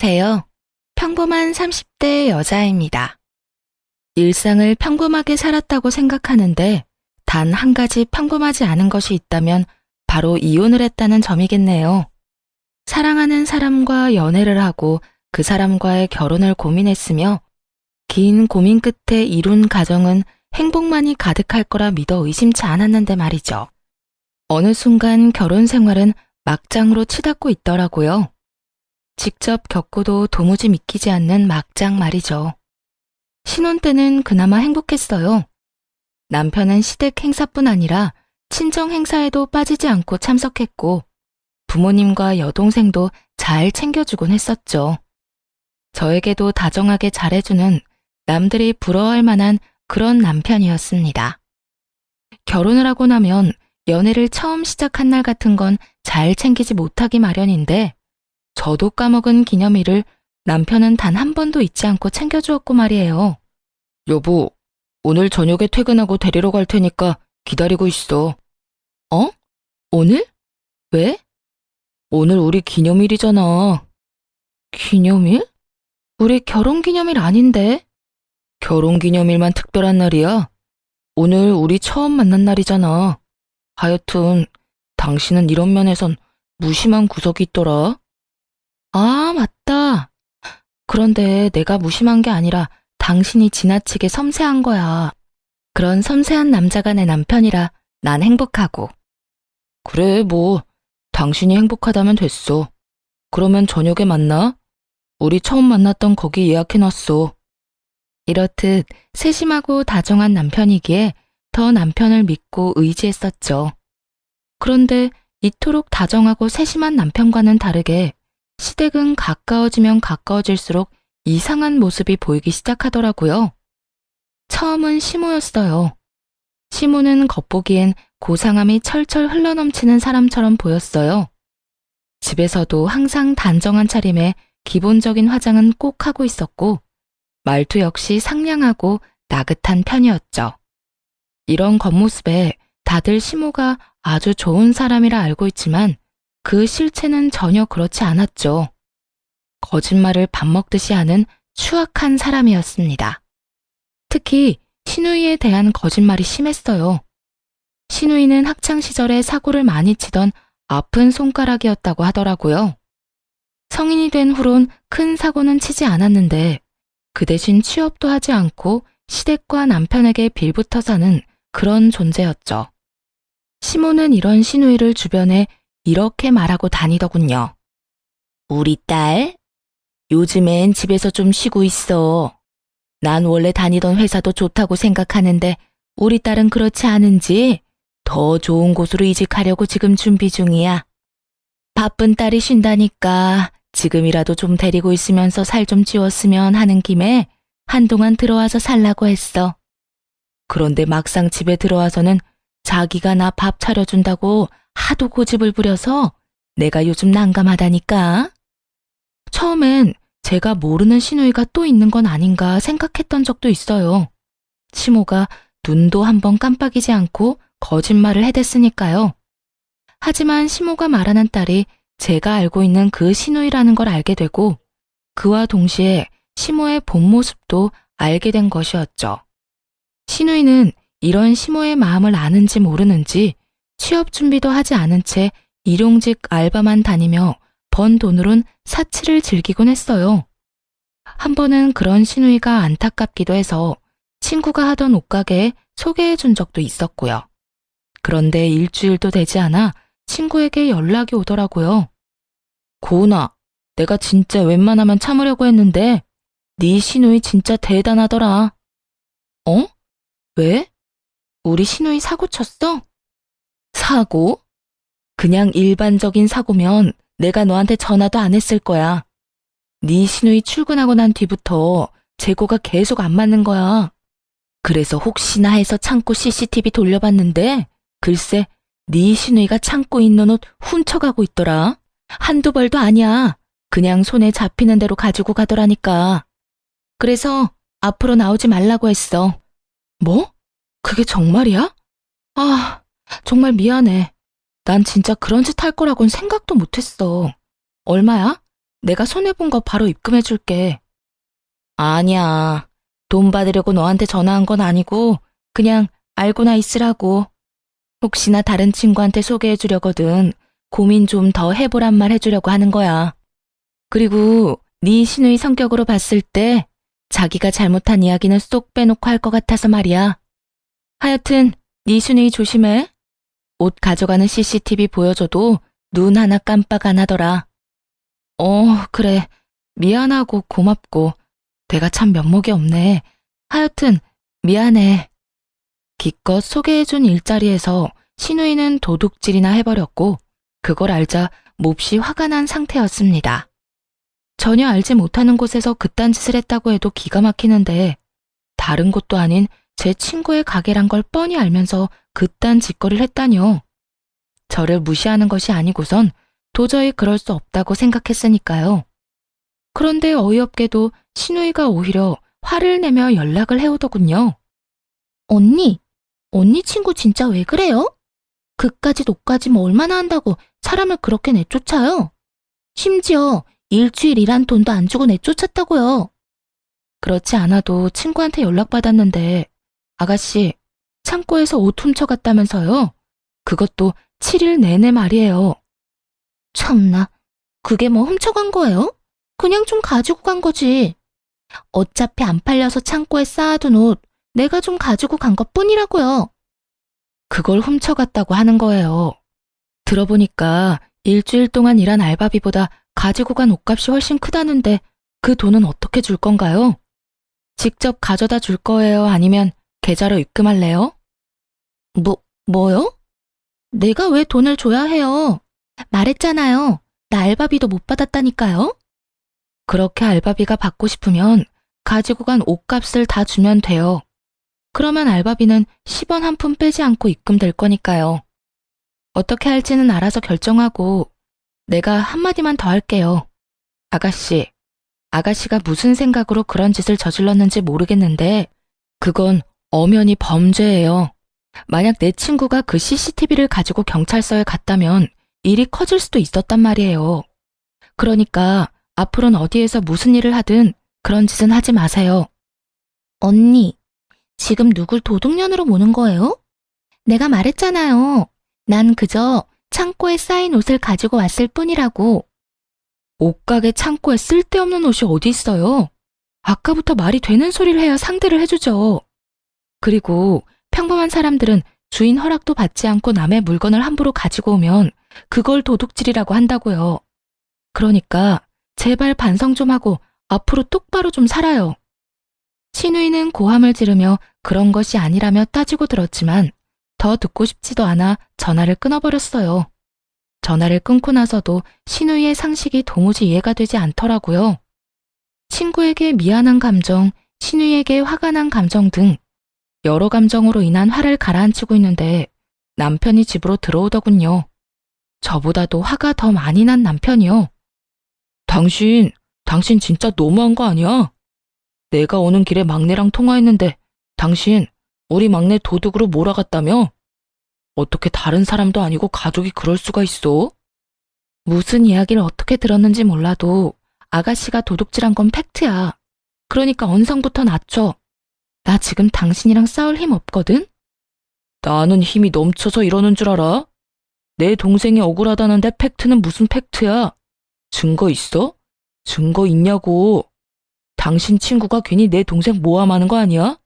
안녕하세요. 평범한 30대 여자입니다. 일상을 평범하게 살았다고 생각하는데 단 한 가지 평범하지 않은 것이 있다면 바로 이혼을 했다는 점이겠네요. 사랑하는 사람과 연애를 하고 그 사람과의 결혼을 고민했으며 긴 고민 끝에 이룬 가정은 행복만이 가득할 거라 믿어 의심치 않았는데 말이죠. 어느 순간 결혼 생활은 막장으로 치닫고 있더라고요. 직접 겪고도 도무지 믿기지 않는 막장 말이죠. 신혼 때는 그나마 행복했어요. 남편은 시댁 행사뿐 아니라 친정 행사에도 빠지지 않고 참석했고 부모님과 여동생도 잘 챙겨주곤 했었죠. 저에게도 다정하게 잘해주는 남들이 부러워할 만한 그런 남편이었습니다. 결혼을 하고 나면 연애를 처음 시작한 날 같은 건 잘 챙기지 못하기 마련인데 저도 까먹은 기념일을 남편은 단 한 번도 잊지 않고 챙겨주었고 말이에요. 여보, 오늘 저녁에 퇴근하고 데리러 갈 테니까 기다리고 있어. 어? 오늘? 왜? 오늘 우리 기념일이잖아. 기념일? 우리 결혼기념일 아닌데? 결혼기념일만 특별한 날이야. 오늘 우리 처음 만난 날이잖아. 하여튼 당신은 이런 면에선 무심한 구석이 있더라. 아, 맞다. 그런데 내가 무심한 게 아니라 당신이 지나치게 섬세한 거야. 그런 섬세한 남자가 내 남편이라 난 행복하고. 그래, 뭐 당신이 행복하다면 됐어. 그러면 저녁에 만나? 우리 처음 만났던 거기 예약해놨어. 이렇듯 세심하고 다정한 남편이기에 더 남편을 믿고 의지했었죠. 그런데 이토록 다정하고 세심한 남편과는 다르게 시댁은 가까워지면 가까워질수록 이상한 모습이 보이기 시작하더라고요. 처음은 시모였어요. 시모는 겉보기엔 고상함이 철철 흘러넘치는 사람처럼 보였어요. 집에서도 항상 단정한 차림에 기본적인 화장은 꼭 하고 있었고 말투 역시 상냥하고 나긋한 편이었죠. 이런 겉모습에 다들 시모가 아주 좋은 사람이라 알고 있지만 그 실체는 전혀 그렇지 않았죠. 거짓말을 밥 먹듯이 하는 추악한 사람이었습니다. 특히 시누이에 대한 거짓말이 심했어요. 시누이는 학창시절에 사고를 많이 치던 아픈 손가락이었다고 하더라고요. 성인이 된 후론 큰 사고는 치지 않았는데 그 대신 취업도 하지 않고 시댁과 남편에게 빌붙어 사는 그런 존재였죠. 시모는 이런 시누이를 주변에 이렇게 말하고 다니더군요. 우리 딸, 요즘엔 집에서 좀 쉬고 있어. 난 원래 다니던 회사도 좋다고 생각하는데 우리 딸은 그렇지 않은지 더 좋은 곳으로 이직하려고 지금 준비 중이야. 바쁜 딸이 쉰다니까 지금이라도 좀 데리고 있으면서 살 좀 찌웠으면 하는 김에 한동안 들어와서 살라고 했어. 그런데 막상 집에 들어와서는 자기가 나 밥 차려준다고 하도 고집을 부려서 내가 요즘 난감하다니까. 처음엔 제가 모르는 시누이가 또 있는 건 아닌가 생각했던 적도 있어요. 시모가 눈도 한번 깜빡이지 않고 거짓말을 해댔으니까요. 하지만 시모가 말하는 딸이 제가 알고 있는 그 시누이라는 걸 알게 되고 그와 동시에 시모의 본 모습도 알게 된 것이었죠. 시누이는 이런 시모의 마음을 아는지 모르는지 취업 준비도 하지 않은 채 일용직 알바만 다니며 번 돈으론 사치를 즐기곤 했어요. 한 번은 그런 시누이가 안타깝기도 해서 친구가 하던 옷가게에 소개해 준 적도 있었고요. 그런데 일주일도 되지 않아 친구에게 연락이 오더라고요. 고은아, 내가 진짜 웬만하면 참으려고 했는데 네 시누이 진짜 대단하더라. 어? 왜? 우리 시누이 사고 쳤어? 사고? 그냥 일반적인 사고면 내가 너한테 전화도 안 했을 거야. 네 시누이 출근하고 난 뒤부터 재고가 계속 안 맞는 거야. 그래서 혹시나 해서 창고 CCTV 돌려봤는데 글쎄 네 시누이가 창고 있는 옷 훔쳐가고 있더라. 한두 벌도 아니야. 그냥 손에 잡히는 대로 가지고 가더라니까. 그래서 앞으로 나오지 말라고 했어. 뭐? 그게 정말이야? 아, 정말 미안해. 난 진짜 그런 짓 할 거라곤 생각도 못했어. 얼마야? 내가 손해본 거 바로 입금해줄게. 아니야. 돈 받으려고 너한테 전화한 건 아니고 그냥 알고나 있으라고. 혹시나 다른 친구한테 소개해주려거든 고민 좀 더 해보란 말 해주려고 하는 거야. 그리고 네 신우이 성격으로 봤을 때 자기가 잘못한 이야기는 쏙 빼놓고 할 것 같아서 말이야. 하여튼 네 신우이 조심해. 옷 가져가는 CCTV 보여줘도 눈 하나 깜빡 안 하더라. 그래. 미안하고 고맙고 내가 참 면목이 없네. 하여튼 미안해. 기껏 소개해준 일자리에서 신우이는 도둑질이나 해버렸고 그걸 알자 몹시 화가 난 상태였습니다. 전혀 알지 못하는 곳에서 그딴 짓을 했다고 해도 기가 막히는데 다른 곳도 아닌 제 친구의 가게란 걸 뻔히 알면서 그딴 짓거리를 했다뇨. 저를 무시하는 것이 아니고선 도저히 그럴 수 없다고 생각했으니까요. 그런데 어이없게도 신우이가 오히려 화를 내며 연락을 해오더군요. 언니 친구 진짜 왜 그래요? 그까짓 옷까지 뭐 얼마나 한다고 사람을 그렇게 내쫓아요? 심지어 일주일 일한 돈도 안 주고 내쫓았다고요. 그렇지 않아도 친구한테 연락받았는데 아가씨 창고에서 옷 훔쳐갔다면서요? 그것도 7일 내내 말이에요. 참나, 그게 뭐 훔쳐간 거예요? 그냥 좀 가지고 간 거지. 어차피 안 팔려서 창고에 쌓아둔 옷 내가 좀 가지고 간 것뿐이라고요. 그걸 훔쳐갔다고 하는 거예요. 들어보니까 일주일 동안 일한 알바비보다 가지고 간 옷값이 훨씬 크다는데 그 돈은 어떻게 줄 건가요? 직접 가져다 줄 거예요? 아니면 계좌로 입금할래요? 뭐요? 내가 왜 돈을 줘야 해요? 말했잖아요. 나 알바비도 못 받았다니까요. 그렇게 알바비가 받고 싶으면 가지고 간 옷값을 다 주면 돼요. 그러면 알바비는 10원 한 푼 빼지 않고 입금될 거니까요. 어떻게 할지는 알아서 결정하고 내가 한마디만 더 할게요. 아가씨가 무슨 생각으로 그런 짓을 저질렀는지 모르겠는데 그건 엄연히 범죄예요. 만약 내 친구가 그 CCTV를 가지고 경찰서에 갔다면 일이 커질 수도 있었단 말이에요. 그러니까 앞으로는 어디에서 무슨 일을 하든 그런 짓은 하지 마세요. 언니, 지금 누굴 도둑년으로 모는 거예요? 내가 말했잖아요. 난 그저 창고에 쌓인 옷을 가지고 왔을 뿐이라고. 옷가게 창고에 쓸데없는 옷이 어디 있어요? 아까부터 말이 되는 소리를 해야 상대를 해주죠. 그리고 평범한 사람들은 주인 허락도 받지 않고 남의 물건을 함부로 가지고 오면 그걸 도둑질이라고 한다고요. 그러니까 제발 반성 좀 하고 앞으로 똑바로 좀 살아요. 신우이는 고함을 지르며 그런 것이 아니라며 따지고 들었지만 더 듣고 싶지도 않아 전화를 끊어버렸어요. 전화를 끊고 나서도 신우이의 상식이 도무지 이해가 되지 않더라고요. 친구에게 미안한 감정, 신우이에게 화가 난 감정 등 여러 감정으로 인한 화를 가라앉히고 있는데 남편이 집으로 들어오더군요. 저보다도 화가 더 많이 난 남편이요. 당신 진짜 너무한 거 아니야? 내가 오는 길에 막내랑 통화했는데 당신 우리 막내 도둑으로 몰아갔다며? 어떻게 다른 사람도 아니고 가족이 그럴 수가 있어? 무슨 이야기를 어떻게 들었는지 몰라도 아가씨가 도둑질한 건 팩트야. 그러니까 언성부터 낮춰. 나 지금 당신이랑 싸울 힘 없거든? 나는 힘이 넘쳐서 이러는 줄 알아? 내 동생이 억울하다는데 팩트는 무슨 팩트야? 증거 있어? 증거 있냐고. 당신 친구가 괜히 내 동생 모함하는 거 아니야?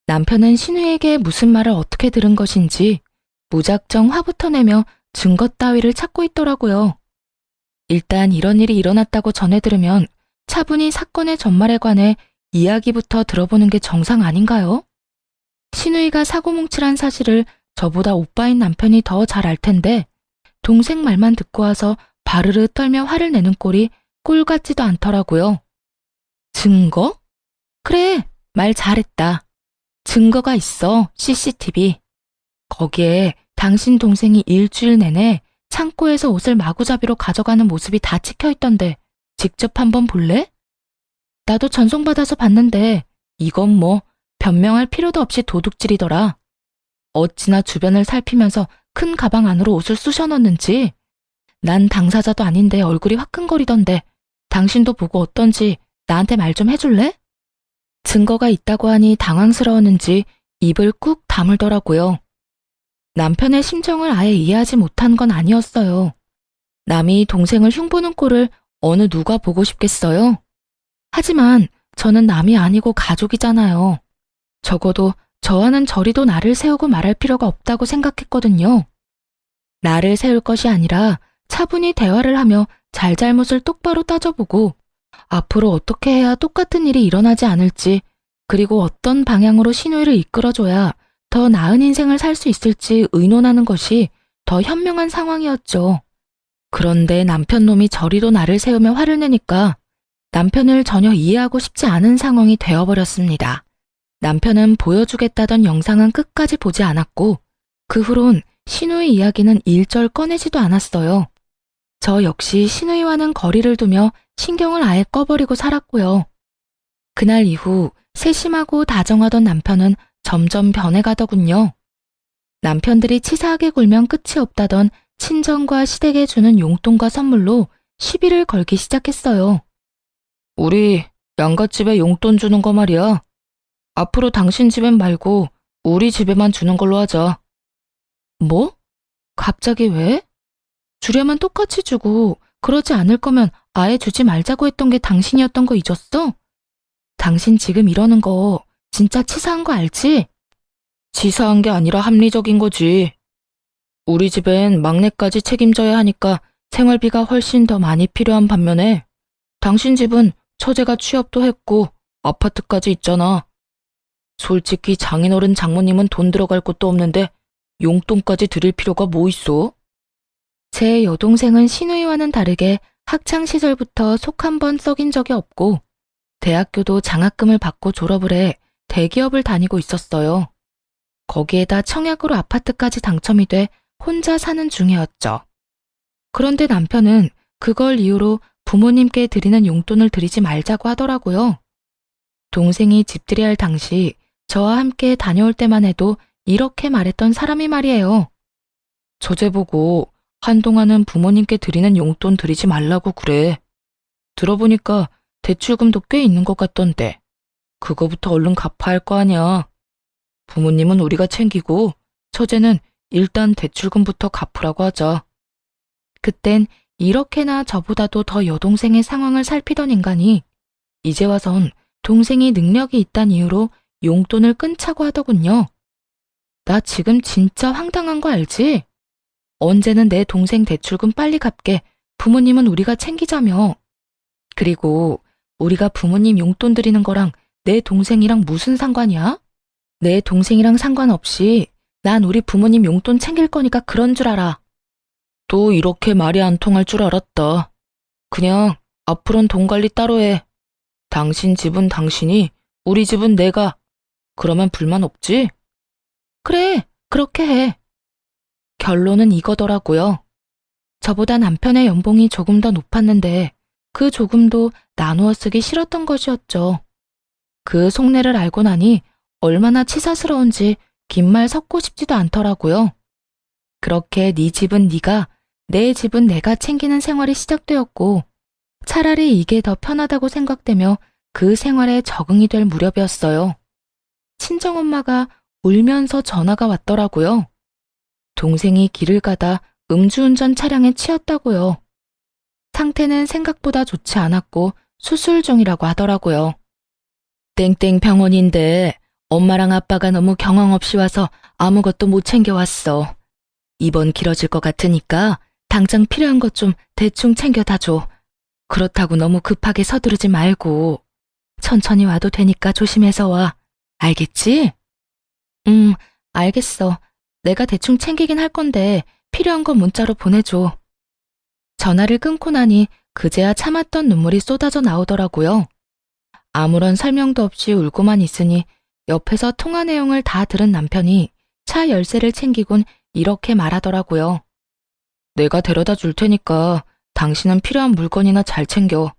남편은 신우에게 무슨 말을 어떻게 들은 것인지 무작정 화부터 내며 증거 따위를 찾고 있더라고요. 일단 이런 일이 일어났다고 전해 들으면 차분히 사건의 전말에 관해 이야기부터 들어보는 게 정상 아닌가요? 신우이가 사고뭉칠한 사실을 저보다 오빠인 남편이 더 잘 알 텐데 동생 말만 듣고 와서 바르르 떨며 화를 내는 꼴이 꼴 같지도 않더라고요. 증거? 그래, 말 잘했다. 증거가 있어, CCTV. 거기에 당신 동생이 일주일 내내 창고에서 옷을 마구잡이로 가져가는 모습이 다 찍혀 있던데 직접 한번 볼래? 나도 전송받아서 봤는데 이건 뭐 변명할 필요도 없이 도둑질이더라. 어찌나 주변을 살피면서 큰 가방 안으로 옷을 쑤셔 넣는지. 난 당사자도 아닌데 얼굴이 화끈거리던데 당신도 보고 어떤지 나한테 말 좀 해줄래? 증거가 있다고 하니 당황스러웠는지 입을 꾹 다물더라고요. 남편의 심정을 아예 이해하지 못한 건 아니었어요. 남이 동생을 흉보는 꼴을 어느 누가 보고 싶겠어요? 하지만 저는 남이 아니고 가족이잖아요. 적어도 저와는 저리도 나를 세우고 말할 필요가 없다고 생각했거든요. 나를 세울 것이 아니라 차분히 대화를 하며 잘잘못을 똑바로 따져보고 앞으로 어떻게 해야 똑같은 일이 일어나지 않을지, 그리고 어떤 방향으로 시누이를 이끌어줘야 더 나은 인생을 살 수 있을지 의논하는 것이 더 현명한 상황이었죠. 그런데 남편 놈이 저리도 나를 세우며 화를 내니까 남편을 전혀 이해하고 싶지 않은 상황이 되어버렸습니다. 남편은 보여주겠다던 영상은 끝까지 보지 않았고 그 후론 시누이 이야기는 일절 꺼내지도 않았어요. 저 역시 시누이와는 거리를 두며 신경을 아예 꺼버리고 살았고요. 그날 이후 세심하고 다정하던 남편은 점점 변해가더군요. 남편들이 치사하게 굴면 끝이 없다던 친정과 시댁에 주는 용돈과 선물로 시비를 걸기 시작했어요. 우리 양갓집에 용돈 주는 거 말이야. 앞으로 당신 집엔 말고 우리 집에만 주는 걸로 하자. 뭐? 갑자기 왜? 주려면 똑같이 주고 그러지 않을 거면 아예 주지 말자고 했던 게 당신이었던 거 잊었어? 당신 지금 이러는 거 진짜 치사한 거 알지? 치사한 게 아니라 합리적인 거지. 우리 집엔 막내까지 책임져야 하니까 생활비가 훨씬 더 많이 필요한 반면에 당신 집은 처제가 취업도 했고 아파트까지 있잖아. 솔직히 장인어른 장모님은 돈 들어갈 곳도 없는데 용돈까지 드릴 필요가 뭐 있어? 제 여동생은 시누이와는 다르게 학창시절부터 속 한 번 썩인 적이 없고 대학교도 장학금을 받고 졸업을 해 대기업을 다니고 있었어요. 거기에다 청약으로 아파트까지 당첨이 돼 혼자 사는 중이었죠. 그런데 남편은 그걸 이유로 부모님께 드리는 용돈을 드리지 말자고 하더라고요. 동생이 집들이 할 당시 저와 함께 다녀올 때만 해도 이렇게 말했던 사람이 말이에요. 저제 보고 한동안은 부모님께 드리는 용돈 드리지 말라고 그래. 들어보니까 대출금도 꽤 있는 것 같던데 그거부터 얼른 갚아야 할 거 아니야. 부모님은 우리가 챙기고 처제는 일단 대출금부터 갚으라고 하자. 그땐 이렇게나 저보다도 더 여동생의 상황을 살피던 인간이 이제 와선 동생이 능력이 있단 이유로 용돈을 끊자고 하더군요. 나 지금 진짜 황당한 거 알지? 언제는 내 동생 대출금 빨리 갚게 부모님은 우리가 챙기자며. 그리고 우리가 부모님 용돈 드리는 거랑 내 동생이랑 무슨 상관이야? 내 동생이랑 상관없이 난 우리 부모님 용돈 챙길 거니까 그런 줄 알아. 또 이렇게 말이 안 통할 줄 알았다. 그냥 앞으론 돈 관리 따로 해. 당신 집은 당신이, 우리 집은 내가. 그러면 불만 없지? 그래, 그렇게 해. 결론은 이거더라고요. 저보다 남편의 연봉이 조금 더 높았는데 그 조금도 나누어 쓰기 싫었던 것이었죠. 그 속내를 알고 나니 얼마나 치사스러운지 긴 말 섞고 싶지도 않더라고요. 그렇게 네 집은 네가, 내 집은 내가 챙기는 생활이 시작되었고 차라리 이게 더 편하다고 생각되며 그 생활에 적응이 될 무렵이었어요. 친정엄마가 울면서 전화가 왔더라고요. 동생이 길을 가다 음주운전 차량에 치였다고요. 상태는 생각보다 좋지 않았고 수술 중이라고 하더라고요. 땡땡 병원인데 엄마랑 아빠가 너무 경황 없이 와서 아무것도 못 챙겨왔어. 입원 길어질 것 같으니까 당장 필요한 것 좀 대충 챙겨다 줘. 그렇다고 너무 급하게 서두르지 말고 천천히 와도 되니까 조심해서 와. 알겠지? 알겠어. 내가 대충 챙기긴 할 건데 필요한 거 문자로 보내줘. 전화를 끊고 나니 그제야 참았던 눈물이 쏟아져 나오더라고요. 아무런 설명도 없이 울고만 있으니 옆에서 통화 내용을 다 들은 남편이 차 열쇠를 챙기곤 이렇게 말하더라고요. 내가 데려다 줄 테니까 당신은 필요한 물건이나 잘 챙겨.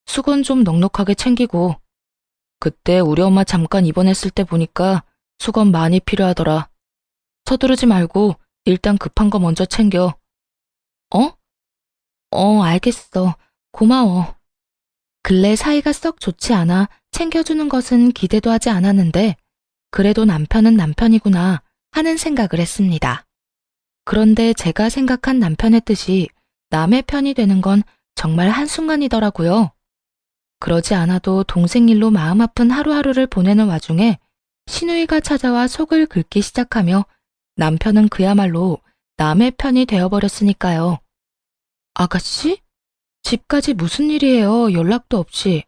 수건 좀 넉넉하게 챙기고. 그때 우리 엄마 잠깐 입원했을 때 보니까 수건 많이 필요하더라. 서두르지 말고 일단 급한 거 먼저 챙겨. 알겠어. 고마워. 근래 사이가 썩 좋지 않아 챙겨주는 것은 기대도 하지 않았는데 그래도 남편은 남편이구나 하는 생각을 했습니다. 그런데 제가 생각한 남편의 뜻이 남의 편이 되는 건 정말 한순간이더라고요. 그러지 않아도 동생 일로 마음 아픈 하루하루를 보내는 와중에 시누이가 찾아와 속을 긁기 시작하며 남편은 그야말로 남의 편이 되어버렸으니까요. 아가씨? 집까지 무슨 일이에요? 연락도 없이.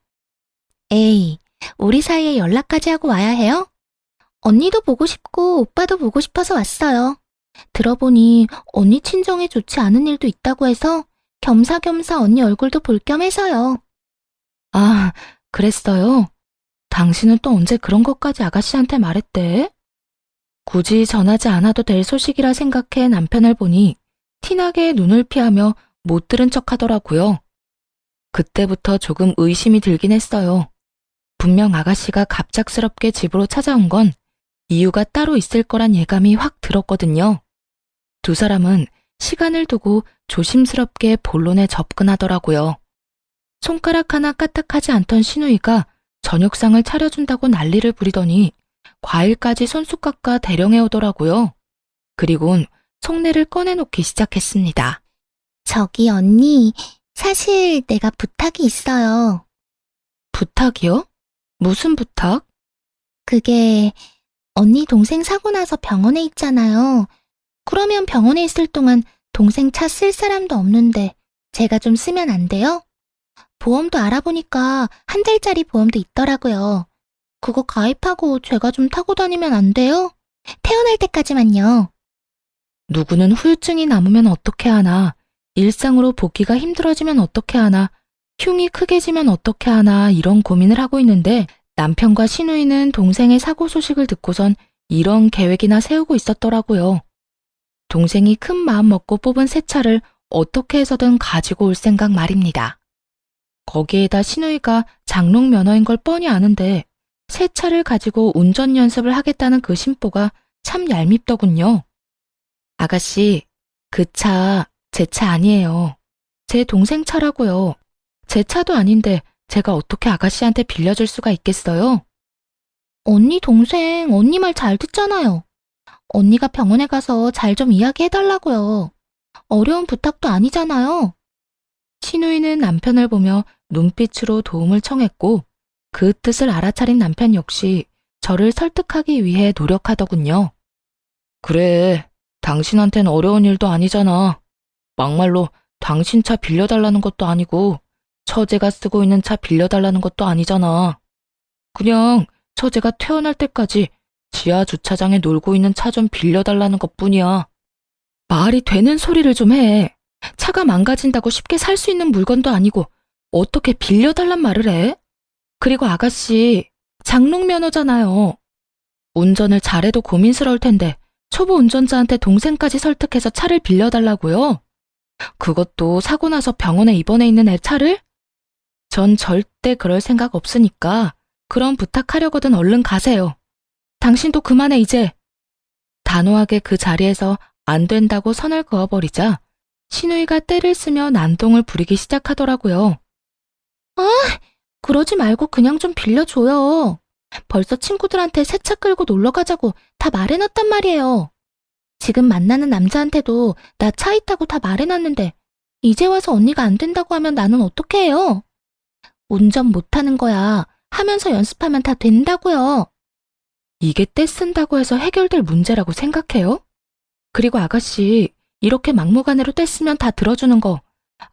에이, 우리 사이에 연락까지 하고 와야 해요? 언니도 보고 싶고 오빠도 보고 싶어서 왔어요. 들어보니 언니 친정에 좋지 않은 일도 있다고 해서 겸사겸사 언니 얼굴도 볼 겸 해서요. 아, 그랬어요? 당신은 또 언제 그런 것까지 아가씨한테 말했대? 굳이 전하지 않아도 될 소식이라 생각해 남편을 보니 티나게 눈을 피하며 못 들은 척 하더라고요. 그때부터 조금 의심이 들긴 했어요. 분명 아가씨가 갑작스럽게 집으로 찾아온 건 이유가 따로 있을 거란 예감이 확 들었거든요. 두 사람은 시간을 두고 조심스럽게 본론에 접근하더라고요. 손가락 하나 까딱하지 않던 시누이가 저녁상을 차려준다고 난리를 부리더니 과일까지 손수갑과 대령해 오더라고요. 그리곤 속내를 꺼내놓기 시작했습니다. 저기 언니, 사실 내가 부탁이 있어요. 부탁이요? 무슨 부탁? 그게 언니 동생 사고 나서 병원에 있잖아요. 그러면 병원에 있을 동안 동생 차 쓸 사람도 없는데 제가 좀 쓰면 안 돼요? 보험도 알아보니까 한 달짜리 보험도 있더라고요. 그거 가입하고 제가 좀 타고 다니면 안 돼요? 태어날 때까지만요. 누구는 후유증이 남으면 어떻게 하나, 일상으로 복귀가 힘들어지면 어떻게 하나, 흉이 크게 지면 어떻게 하나 이런 고민을 하고 있는데 남편과 시누이는 동생의 사고 소식을 듣고선 이런 계획이나 세우고 있었더라고요. 동생이 큰 마음 먹고 뽑은 새 차를 어떻게 해서든 가지고 올 생각 말입니다. 거기에다 시누이가 장롱 면허인 걸 뻔히 아는데 새 차를 가지고 운전 연습을 하겠다는 그 심보가 참 얄밉더군요. 아가씨, 그 차 제 차 아니에요. 제 동생 차라고요. 제 차도 아닌데 제가 어떻게 아가씨한테 빌려줄 수가 있겠어요? 언니 동생, 언니 말 잘 듣잖아요. 언니가 병원에 가서 잘 좀 이야기해달라고요. 어려운 부탁도 아니잖아요. 시누이는 남편을 보며 눈빛으로 도움을 청했고 그 뜻을 알아차린 남편 역시 저를 설득하기 위해 노력하더군요. 그래, 당신한텐 어려운 일도 아니잖아. 막말로 당신 차 빌려달라는 것도 아니고 처제가 쓰고 있는 차 빌려달라는 것도 아니잖아. 그냥 처제가 퇴원할 때까지 지하 주차장에 놀고 있는 차 좀 빌려달라는 것뿐이야. 말이 되는 소리를 좀 해. 차가 망가진다고 쉽게 살 수 있는 물건도 아니고 어떻게 빌려달란 말을 해? 그리고 아가씨, 장롱 면허잖아요. 운전을 잘해도 고민스러울 텐데 초보 운전자한테 동생까지 설득해서 차를 빌려달라고요? 그것도 사고 나서 병원에 입원해 있는 애 차를? 전 절대 그럴 생각 없으니까 그런 부탁하려거든 얼른 가세요. 당신도 그만해 이제. 단호하게 그 자리에서 안 된다고 선을 그어버리자 시누이가 떼를 쓰며 난동을 부리기 시작하더라고요. 그러지 말고 그냥 좀 빌려줘요. 벌써 친구들한테 새 차 끌고 놀러 가자고 다 말해놨단 말이에요. 지금 만나는 남자한테도 나 차 있다고 다 말해놨는데 이제 와서 언니가 안 된다고 하면 나는 어떻게 해요? 운전 못하는 거야. 하면서 연습하면 다 된다고요. 이게 떼 쓴다고 해서 해결될 문제라고 생각해요? 그리고 아가씨, 이렇게 막무가내로 떼 쓰면 다 들어주는 거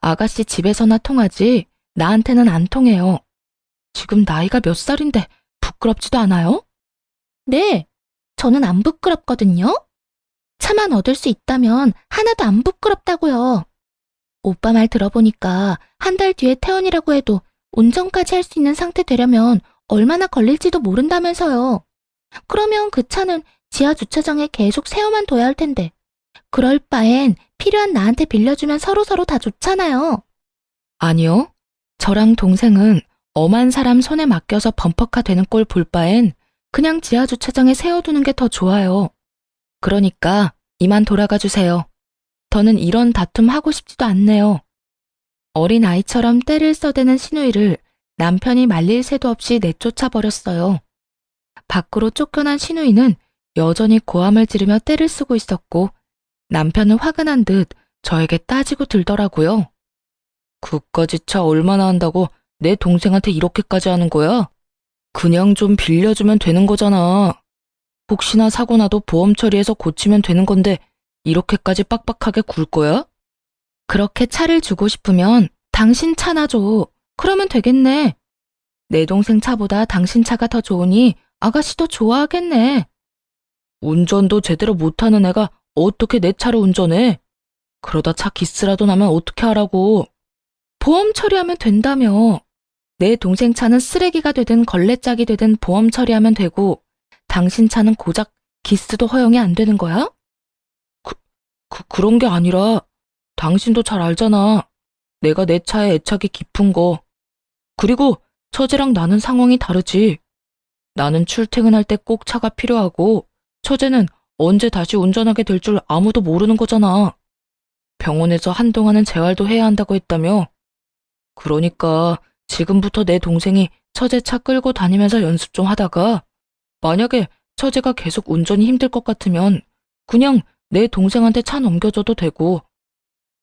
아가씨 집에서나 통하지 나한테는 안 통해요. 지금 나이가 몇 살인데 부끄럽지도 않아요? 네, 저는 안 부끄럽거든요. 차만 얻을 수 있다면 하나도 안 부끄럽다고요. 오빠 말 들어보니까 한 달 뒤에 퇴원이라고 해도 운전까지 할 수 있는 상태 되려면 얼마나 걸릴지도 모른다면서요. 그러면 그 차는 지하 주차장에 계속 세워만 둬야 할 텐데 그럴 바엔 필요한 나한테 빌려주면 서로서로 다 좋잖아요. 아니요. 저랑 동생은 엄한 사람 손에 맡겨서 범퍼카 되는 꼴 볼 바엔 그냥 지하 주차장에 세워두는 게 더 좋아요. 그러니까 이만 돌아가 주세요. 더는 이런 다툼 하고 싶지도 않네요. 어린 아이처럼 떼를 써대는 시누이를 남편이 말릴 새도 없이 내쫓아 버렸어요. 밖으로 쫓겨난 신우이는 여전히 고함을 지르며 떼를 쓰고 있었고 남편은 화가 난 듯 저에게 따지고 들더라고요. 그까짓 차 얼마나 한다고 내 동생한테 이렇게까지 하는 거야? 그냥 좀 빌려주면 되는 거잖아. 혹시나 사고 나도 보험 처리해서 고치면 되는 건데 이렇게까지 빡빡하게 굴 거야? 그렇게 차를 주고 싶으면 당신 차나 줘. 그러면 되겠네. 내 동생 차보다 당신 차가 더 좋으니 아가씨도 좋아하겠네. 운전도 제대로 못하는 애가 어떻게 내 차를 운전해? 그러다 차 기스라도 나면 어떻게 하라고. 보험 처리하면 된다며. 내 동생 차는 쓰레기가 되든 걸레짝이 되든 보험 처리하면 되고 당신 차는 고작 기스도 허용이 안 되는 거야? 그런 게 아니라 당신도 잘 알잖아. 내가 내 차에 애착이 깊은 거. 그리고 처제랑 나는 상황이 다르지. 나는 출퇴근할 때 꼭 차가 필요하고 처제는 언제 다시 운전하게 될 줄 아무도 모르는 거잖아. 병원에서 한동안은 재활도 해야 한다고 했다며. 그러니까 지금부터 내 동생이 처제 차 끌고 다니면서 연습 좀 하다가 만약에 처제가 계속 운전이 힘들 것 같으면 그냥 내 동생한테 차 넘겨줘도 되고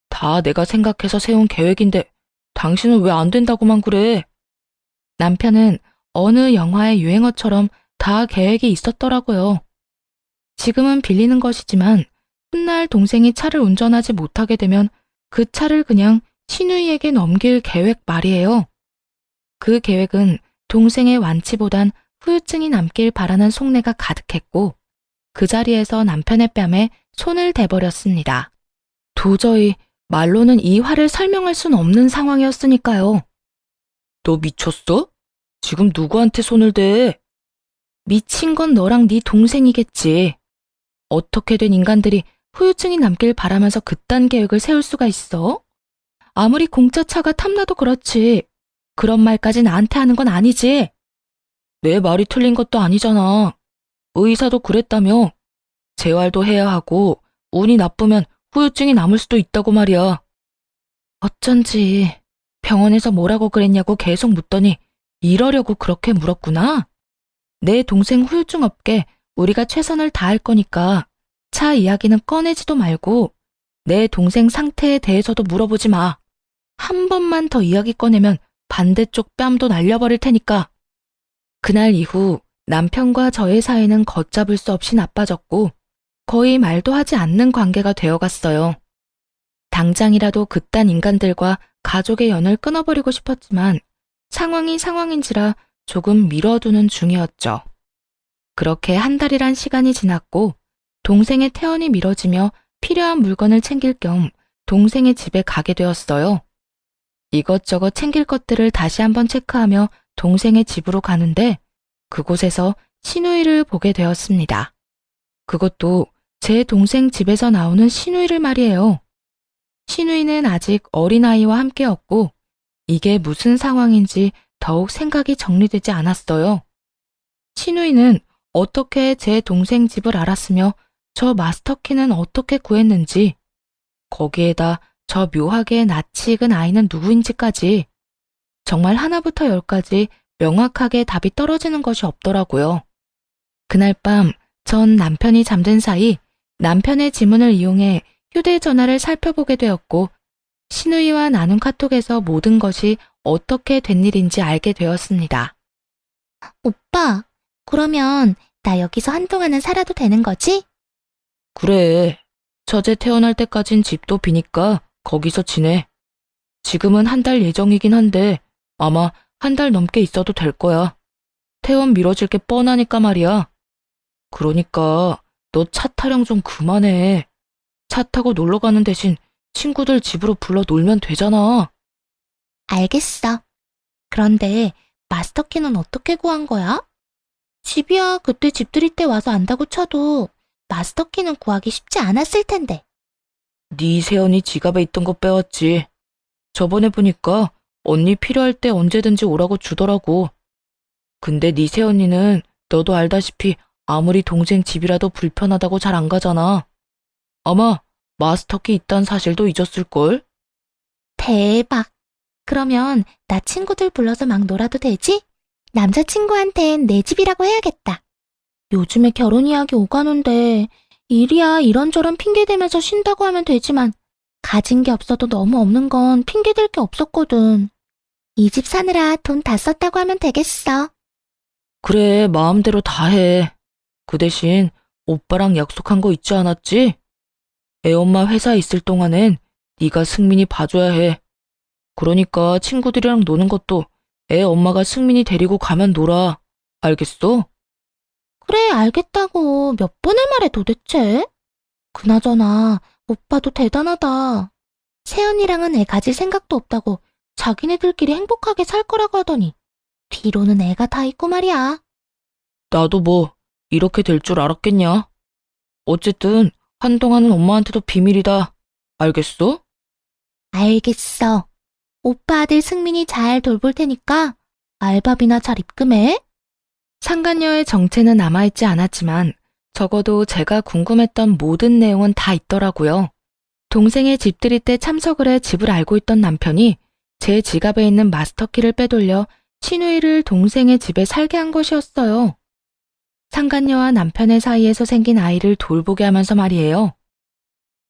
다 내가 생각해서 세운 계획인데 당신은 왜 안 된다고만 그래? 남편은 어느 영화의 유행어처럼 다 계획이 있었더라고요. 지금은 빌리는 것이지만 훗날 동생이 차를 운전하지 못하게 되면 그 차를 그냥 신우이에게 넘길 계획 말이에요. 그 계획은 동생의 완치보단 후유증이 남길 바라는 속내가 가득했고 그 자리에서 남편의 뺨에 손을 대버렸습니다. 도저히 말로는 이 화를 설명할 순 없는 상황이었으니까요. 너 미쳤어? 지금 누구한테 손을 대? 미친 건 너랑 네 동생이겠지. 어떻게 된 인간들이 후유증이 남길 바라면서 그딴 계획을 세울 수가 있어? 아무리 공짜 차가 탐나도 그렇지. 그런 말까지 나한테 하는 건 아니지. 내 말이 틀린 것도 아니잖아. 의사도 그랬다며. 재활도 해야 하고 운이 나쁘면 후유증이 남을 수도 있다고 말이야. 어쩐지 병원에서 뭐라고 그랬냐고 계속 묻더니 이러려고 그렇게 물었구나. 내 동생 후유증 없게 우리가 최선을 다할 거니까 차 이야기는 꺼내지도 말고 내 동생 상태에 대해서도 물어보지 마. 한 번만 더 이야기 꺼내면 반대쪽 뺨도 날려버릴 테니까. 그날 이후 남편과 저의 사이는 걷잡을 수 없이 나빠졌고 거의 말도 하지 않는 관계가 되어갔어요. 당장이라도 그딴 인간들과 가족의 연을 끊어버리고 싶었지만 상황이 상황인지라 조금 미뤄두는 중이었죠. 그렇게 한 달이란 시간이 지났고 동생의 퇴원이 미뤄지며 필요한 물건을 챙길 겸 동생의 집에 가게 되었어요. 이것저것 챙길 것들을 다시 한번 체크하며 동생의 집으로 가는데 그곳에서 신우이를 보게 되었습니다. 그것도 제 동생 집에서 나오는 신우이를 말이에요. 신우이는 아직 어린아이와 함께였고 이게 무슨 상황인지 더욱 생각이 정리되지 않았어요. 신우이는 어떻게 제 동생 집을 알았으며 저 마스터키는 어떻게 구했는지 거기에다 저 묘하게 낯이 익은 아이는 누구인지까지 정말 하나부터 열까지 명확하게 답이 떨어지는 것이 없더라고요. 그날 밤 전 남편이 잠든 사이 남편의 지문을 이용해 휴대전화를 살펴보게 되었고 신우이와 나눈 카톡에서 모든 것이 어떻게 된 일인지 알게 되었습니다. 오빠, 그러면 나 여기서 한동안은 살아도 되는 거지? 그래. 처제 태어날 때까진 집도 비니까 거기서 지내. 지금은 한 달 예정이긴 한데 아마 한 달 넘게 있어도 될 거야. 퇴원 미뤄질 게 뻔하니까 말이야. 그러니까 너 차 타령 좀 그만해. 차 타고 놀러 가는 대신 친구들 집으로 불러 놀면 되잖아. 알겠어. 그런데 마스터키는 어떻게 구한 거야? 집이야 그때 집들이 때 와서 안다고 쳐도 마스터키는 구하기 쉽지 않았을 텐데. 네 세연이 지갑에 있던 거 빼왔지. 저번에 보니까 언니 필요할 때 언제든지 오라고 주더라고. 근데 네 세연이는 너도 알다시피 아무리 동생 집이라도 불편하다고 잘 안 가잖아. 아마 마스터키 있단 사실도 잊었을걸? 대박. 그러면 나 친구들 불러서 막 놀아도 되지? 남자친구한텐 내 집이라고 해야겠다. 요즘에 결혼 이야기 오가는데 일이야 이런저런 핑계대면서 쉰다고 하면 되지만 가진 게 없어도 너무 없는 건 핑계댈 게 없었거든. 이 집 사느라 돈 다 썼다고 하면 되겠어. 그래, 마음대로 다 해. 그 대신 오빠랑 약속한 거 있지 않았지? 애엄마 회사에 있을 동안엔 네가 승민이 봐줘야 해. 그러니까 친구들이랑 노는 것도 애 엄마가 승민이 데리고 가면 놀아. 알겠어? 그래, 알겠다고 몇 번을 말해 도대체? 그나저나 오빠도 대단하다. 세연이랑은 애 가질 생각도 없다고 자기네들끼리 행복하게 살 거라고 하더니 뒤로는 애가 다 있고 말이야. 나도 뭐 이렇게 될 줄 알았겠냐? 어쨌든 한동안은 엄마한테도 비밀이다. 알겠어? 알겠어. 오빠 아들 승민이 잘 돌볼 테니까 알바비나 잘 입금해. 상간녀의 정체는 남아있지 않았지만 적어도 제가 궁금했던 모든 내용은 다 있더라고요. 동생의 집들이 때 참석을 해 집을 알고 있던 남편이 제 지갑에 있는 마스터키를 빼돌려 신우이를 동생의 집에 살게 한 것이었어요. 상간녀와 남편의 사이에서 생긴 아이를 돌보게 하면서 말이에요.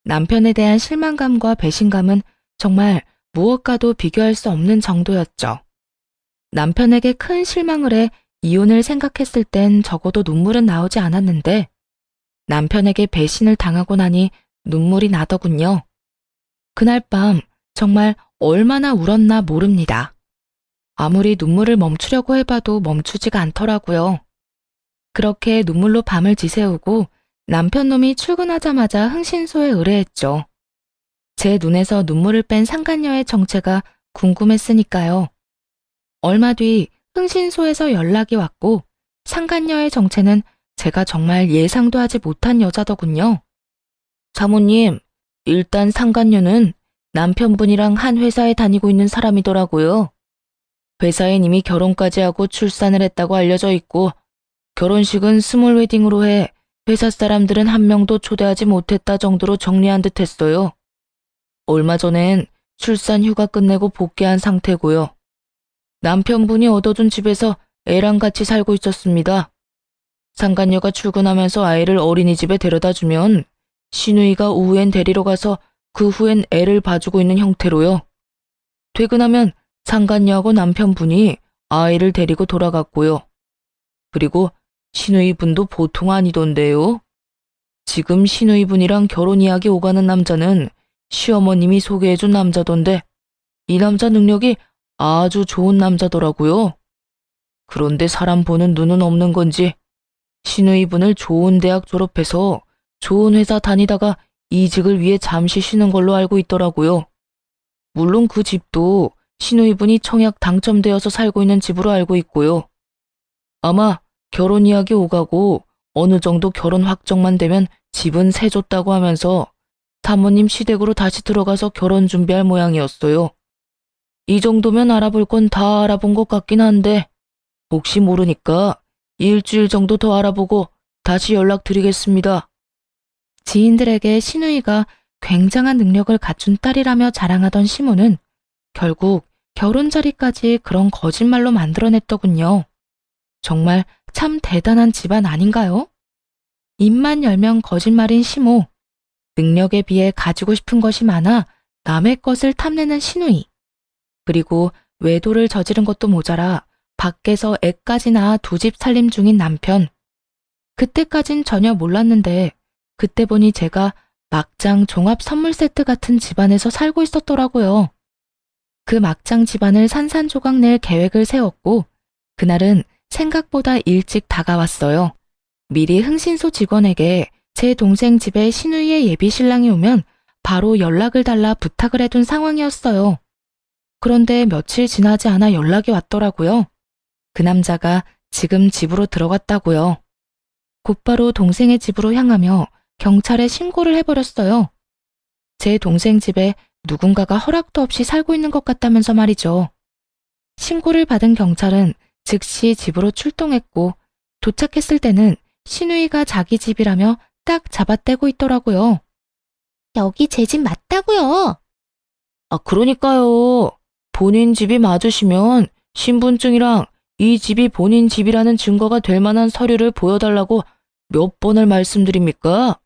남편에 대한 실망감과 배신감은 정말 무엇과도 비교할 수 없는 정도였죠. 남편에게 큰 실망을 해 이혼을 생각했을 땐 적어도 눈물은 나오지 않았는데 남편에게 배신을 당하고 나니 눈물이 나더군요. 그날 밤 정말 얼마나 울었나 모릅니다. 아무리 눈물을 멈추려고 해봐도 멈추지가 않더라고요. 그렇게 눈물로 밤을 지새우고 남편 놈이 출근하자마자 흥신소에 의뢰했죠. 제 눈에서 눈물을 뺀 상간녀의 정체가 궁금했으니까요. 얼마 뒤 흥신소에서 연락이 왔고 상간녀의 정체는 제가 정말 예상도 하지 못한 여자더군요. 사모님, 일단 상간녀는 남편분이랑 한 회사에 다니고 있는 사람이더라고요. 회사엔 이미 결혼까지 하고 출산을 했다고 알려져 있고 결혼식은 스몰 웨딩으로 해 회사 사람들은 한 명도 초대하지 못했다 정도로 정리한 듯 했어요. 얼마 전엔 출산 휴가 끝내고 복귀한 상태고요. 남편분이 얻어준 집에서 애랑 같이 살고 있었습니다. 상간녀가 출근하면서 아이를 어린이집에 데려다주면 시누이가 오후엔 데리러 가서 그 후엔 애를 봐주고 있는 형태로요. 퇴근하면 상간녀하고 남편분이 아이를 데리고 돌아갔고요. 그리고 시누이분도 보통 아니던데요. 지금 시누이분이랑 결혼 이야기 오가는 남자는 시어머님이 소개해준 남자던데 이 남자 능력이 아주 좋은 남자더라고요. 그런데 사람 보는 눈은 없는 건지 시누이분을 좋은 대학 졸업해서 좋은 회사 다니다가 이직을 위해 잠시 쉬는 걸로 알고 있더라고요. 물론 그 집도 시누이분이 청약 당첨되어서 살고 있는 집으로 알고 있고요. 아마 결혼 이야기 오가고 어느 정도 결혼 확정만 되면 집은 세줬다고 하면서 사모님 시댁으로 다시 들어가서 결혼 준비할 모양이었어요. 이 정도면 알아볼 건 다 알아본 것 같긴 한데 혹시 모르니까 일주일 정도 더 알아보고 다시 연락드리겠습니다. 지인들에게 시누이가 굉장한 능력을 갖춘 딸이라며 자랑하던 시모는 결국 결혼 자리까지 그런 거짓말로 만들어냈더군요. 정말 참 대단한 집안 아닌가요? 입만 열면 거짓말인 시모, 능력에 비해 가지고 싶은 것이 많아 남의 것을 탐내는 시누이, 그리고 외도를 저지른 것도 모자라 밖에서 애까지 낳아 두 집 살림 중인 남편. 그때까진 전혀 몰랐는데 그때 보니 제가 막장 종합 선물 세트 같은 집안에서 살고 있었더라고요. 그 막장 집안을 산산조각 낼 계획을 세웠고 그날은 생각보다 일찍 다가왔어요. 미리 흥신소 직원에게 제 동생 집에 시누이의 예비 신랑이 오면 바로 연락을 달라 부탁을 해둔 상황이었어요. 그런데 며칠 지나지 않아 연락이 왔더라고요. 그 남자가 지금 집으로 들어갔다고요. 곧바로 동생의 집으로 향하며 경찰에 신고를 해버렸어요. 제 동생 집에 누군가가 허락도 없이 살고 있는 것 같다면서 말이죠. 신고를 받은 경찰은 즉시 집으로 출동했고 도착했을 때는 시누이가 자기 집이라며 딱 잡아떼고 있더라고요. 여기 제 집 맞다고요. 아, 그러니까요. 본인 집이 맞으시면 신분증이랑 이 집이 본인 집이라는 증거가 될 만한 서류를 보여달라고 몇 번을 말씀드립니까?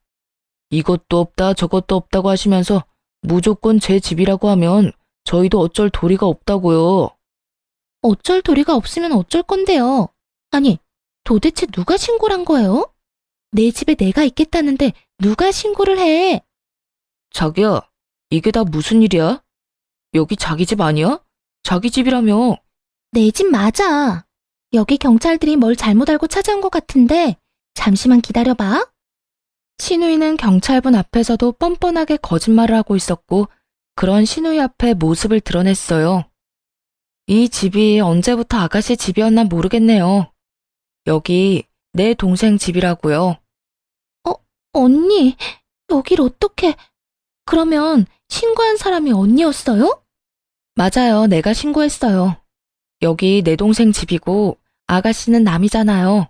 이것도 없다 저것도 없다고 하시면서 무조건 제 집이라고 하면 저희도 어쩔 도리가 없다고요. 어쩔 도리가 없으면 어쩔 건데요. 아니, 도대체 누가 신고를 한 거예요? 내 집에 내가 있겠다는데 누가 신고를 해? 자기야, 이게 다 무슨 일이야? 여기 자기 집 아니야? 자기 집이라며. 내 집 맞아. 여기 경찰들이 뭘 잘못 알고 찾아온 것 같은데 잠시만 기다려봐. 신우이는 경찰분 앞에서도 뻔뻔하게 거짓말을 하고 있었고 그런 신우이 앞에 모습을 드러냈어요. 이 집이 언제부터 아가씨 집이었나 모르겠네요. 여기 내 동생 집이라고요. 언니, 여길 어떻게... 그러면 신고한 사람이 언니였어요? 맞아요. 내가 신고했어요. 여기 내 동생 집이고 아가씨는 남이잖아요.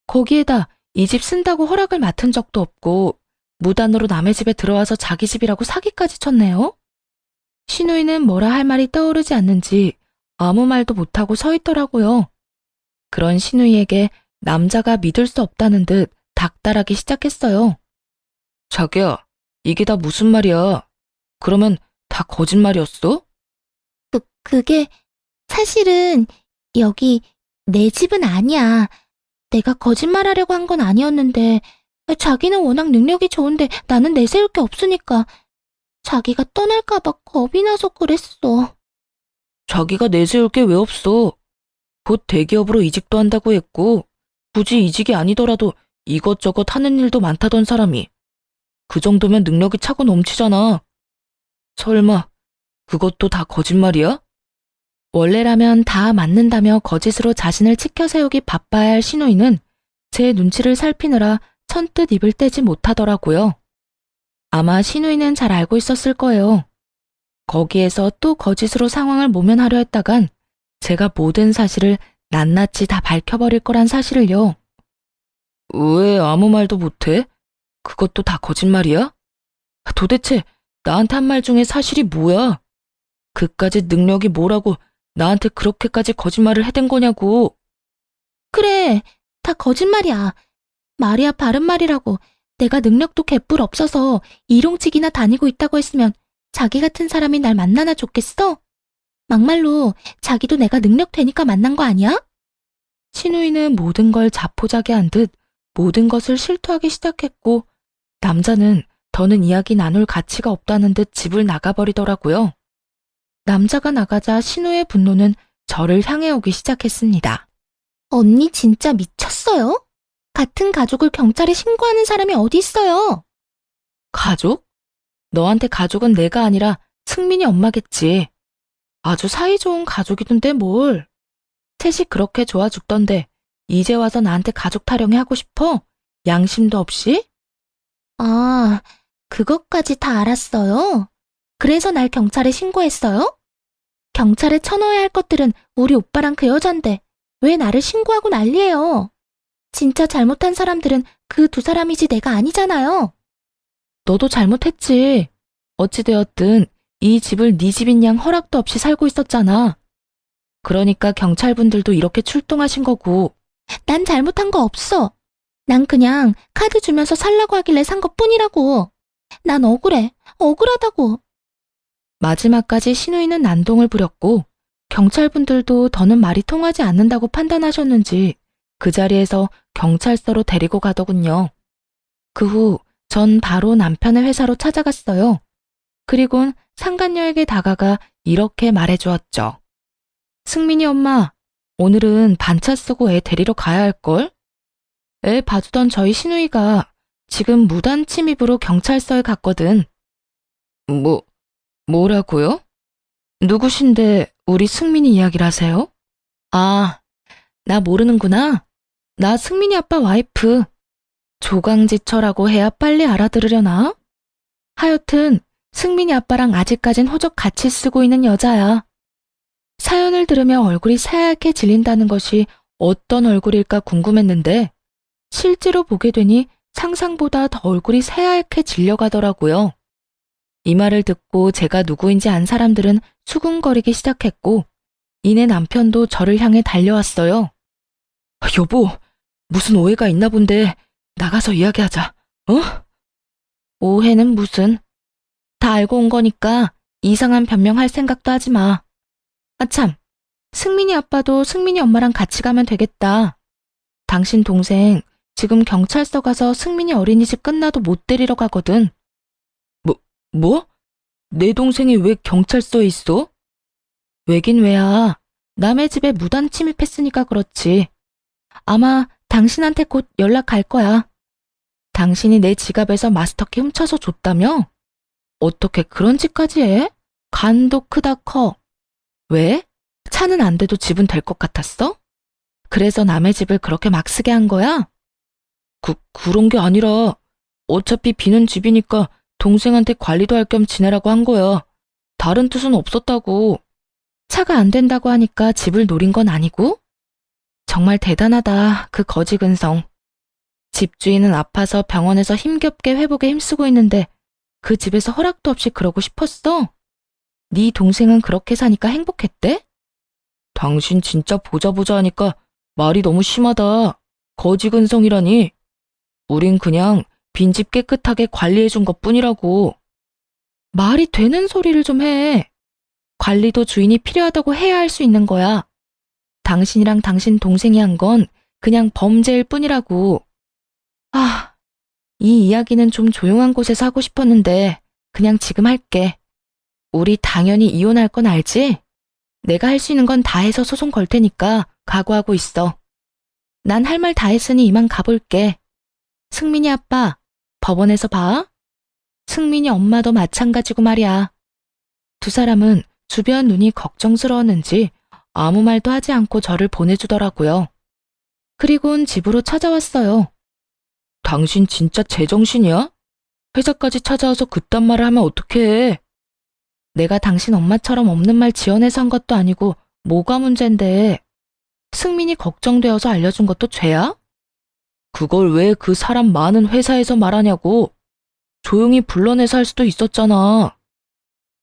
거기에다 이 집 쓴다고 허락을 맡은 적도 없고 무단으로 남의 집에 들어와서 자기 집이라고 사기까지 쳤네요. 신우이는 뭐라 할 말이 떠오르지 않는지 아무 말도 못하고 서 있더라고요. 그런 신우이에게 남자가 믿을 수 없다는 듯 닥달하기 시작했어요. 자기야, 이게 다 무슨 말이야? 그러면 다 거짓말이었어? 그게 사실은 여기 내 집은 아니야. 내가 거짓말하려고 한 건 아니었는데 자기는 워낙 능력이 좋은데 나는 내세울 게 없으니까 자기가 떠날까 봐 겁이 나서 그랬어. 자기가 내세울 게 왜 없어? 곧 대기업으로 이직도 한다고 했고 굳이 이직이 아니더라도 이것저것 하는 일도 많다던 사람이 그 정도면 능력이 차고 넘치잖아. 설마 그것도 다 거짓말이야? 원래라면 다 맞는다며 거짓으로 자신을 치켜 세우기 바빠야 할 신우이는 제 눈치를 살피느라 선뜻 입을 떼지 못하더라고요. 아마 신우이는 잘 알고 있었을 거예요. 거기에서 또 거짓으로 상황을 모면하려 했다간 제가 모든 사실을 낱낱이 다 밝혀버릴 거란 사실을요. 왜 아무 말도 못해? 그것도 다 거짓말이야? 도대체 나한테 한 말 중에 사실이 뭐야? 그까짓 능력이 뭐라고 나한테 그렇게까지 거짓말을 해댄 거냐고. 그래, 다 거짓말이야. 말이야 바른 말이라고. 내가 능력도 개뿔 없어서 일용직이나 다니고 있다고 했으면 자기 같은 사람이 날 만나나 좋겠어? 막말로 자기도 내가 능력 되니까 만난 거 아니야? 신우이는 모든 걸 자포자기한 듯 모든 것을 실토하기 시작했고 남자는 더는 이야기 나눌 가치가 없다는 듯 집을 나가버리더라고요. 남자가 나가자 신우의 분노는 저를 향해 오기 시작했습니다. 언니 진짜 미쳤어요? 같은 가족을 경찰에 신고하는 사람이 어디 있어요? 가족? 너한테 가족은 내가 아니라 승민이 엄마겠지. 아주 사이좋은 가족이던데 뭘. 셋이 그렇게 좋아 죽던데 이제 와서 나한테 가족 타령이 하고 싶어? 양심도 없이? 아, 그것까지 다 알았어요? 그래서 날 경찰에 신고했어요? 경찰에 쳐넣어야 할 것들은 우리 오빠랑 그 여잔데 왜 나를 신고하고 난리예요? 진짜 잘못한 사람들은 그 두 사람이지 내가 아니잖아요. 너도 잘못했지. 어찌되었든 이 집을 네 집인 양 허락도 없이 살고 있었잖아. 그러니까 경찰분들도 이렇게 출동하신 거고. 난 잘못한 거 없어. 난 그냥 카드 주면서 살라고 하길래 산 것뿐이라고. 난 억울해. 억울하다고. 마지막까지 신우이는 난동을 부렸고 경찰분들도 더는 말이 통하지 않는다고 판단하셨는지 그 자리에서 경찰서로 데리고 가더군요. 그 후 전 바로 남편의 회사로 찾아갔어요. 그리곤 상간녀에게 다가가 이렇게 말해주었죠. 승민이 엄마, 오늘은 반차 쓰고 애 데리러 가야 할걸? 애 봐주던 저희 신우이가 지금 무단 침입으로 경찰서에 갔거든. 뭐라고요? 누구신데 우리 승민이 이야기를 하세요? 아, 나 모르는구나. 나 승민이 아빠 와이프. 조강지처라고 해야 빨리 알아들으려나? 하여튼 승민이 아빠랑 아직까진 호적 같이 쓰고 있는 여자야. 사연을 들으며 얼굴이 새하얗게 질린다는 것이 어떤 얼굴일까 궁금했는데 실제로 보게 되니 상상보다 더 얼굴이 새하얗게 질려가더라고요. 이 말을 듣고 제가 누구인지 안 사람들은 수군거리기 시작했고, 이내 남편도 저를 향해 달려왔어요. 여보, 무슨 오해가 있나 본데 나가서 이야기하자. 어? 오해는 무슨? 다 알고 온 거니까 이상한 변명할 생각도 하지 마. 아 참, 승민이 아빠도 승민이 엄마랑 같이 가면 되겠다. 당신 동생 지금 경찰서 가서 승민이 어린이집 끝나도 못 데리러 가거든. 뭐? 내 동생이 왜 경찰서에 있어? 왜긴 왜야. 남의 집에 무단 침입했으니까 그렇지. 아마 당신한테 곧 연락 갈 거야. 당신이 내 지갑에서 마스터키 훔쳐서 줬다며? 어떻게 그런 짓까지 해? 간도 크다 커. 왜? 차는 안 돼도 집은 될 것 같았어? 그래서 남의 집을 그렇게 막 쓰게 한 거야? 그런 게 아니라 어차피 비는 집이니까 동생한테 관리도 할 겸 지내라고 한 거야. 다른 뜻은 없었다고. 차가 안 된다고 하니까 집을 노린 건 아니고? 정말 대단하다, 그 거지 근성. 집주인은 아파서 병원에서 힘겹게 회복에 힘쓰고 있는데 그 집에서 허락도 없이 그러고 싶었어? 네 동생은 그렇게 사니까 행복했대? 당신 진짜 보자 하니까 말이 너무 심하다. 거지 근성이라니. 우린 그냥 빈집 깨끗하게 관리해준 것뿐이라고. 말이 되는 소리를 좀 해. 관리도 주인이 필요하다고 해야 할 수 있는 거야. 당신이랑 당신 동생이 한 건 그냥 범죄일 뿐이라고. 아, 이 이야기는 좀 조용한 곳에서 하고 싶었는데 그냥 지금 할게. 우리 당연히 이혼할 건 알지? 내가 할 수 있는 건 다 해서 소송 걸 테니까 각오하고 있어. 난 할 말 다 했으니 이만 가볼게. 승민이 아빠, 법원에서 봐. 승민이 엄마도 마찬가지고 말이야. 두 사람은 주변 눈이 걱정스러웠는지 아무 말도 하지 않고 저를 보내주더라고요. 그리곤 집으로 찾아왔어요. 당신 진짜 제정신이야? 회사까지 찾아와서 그딴 말을 하면 어떡해. 내가 당신 엄마처럼 없는 말 지어내서 한 것도 아니고 뭐가 문젠데. 승민이 걱정되어서 알려준 것도 죄야? 그걸 왜 그 사람 많은 회사에서 말하냐고. 조용히 불러내서 할 수도 있었잖아.